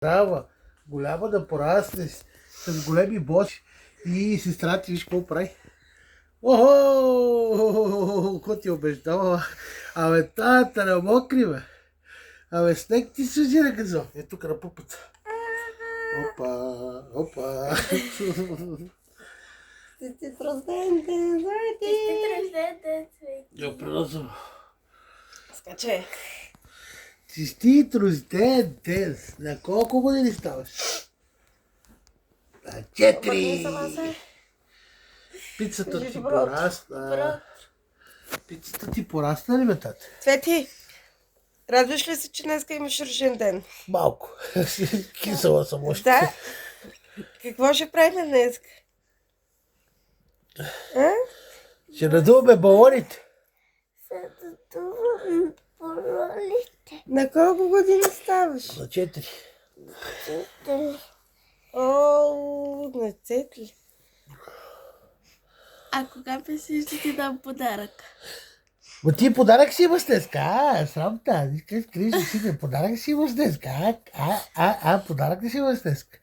Трава, голяма да порасне с големи бочи и сестра ти виж какво прави. Охо, какво ти обеждава? Абе, тата на мокри, бе. Абе, снег ти служи на газо. Е, тук на пупата. Опа, опа. Честит рожден ден, Злати! Я приносвам. Скачай. Честит рожден ден. На колко години ставаш? На 4. Пицата ти порасна. Пицата ти порасна ли, бе, тата? Цвети, радваш ли се, че днеска имаш рожден ден? Малко. Кисела съм още. Да. Какво ще правим днес? Ще надуваме балоните. На колко години ставаш? На 4. О, на цетли. А кога мислиш да ти дам подарък? Ма ти подарък си имаш днеска, срам та, криеш си, подарък си имаш днеска, подарък ли си имаш днеска?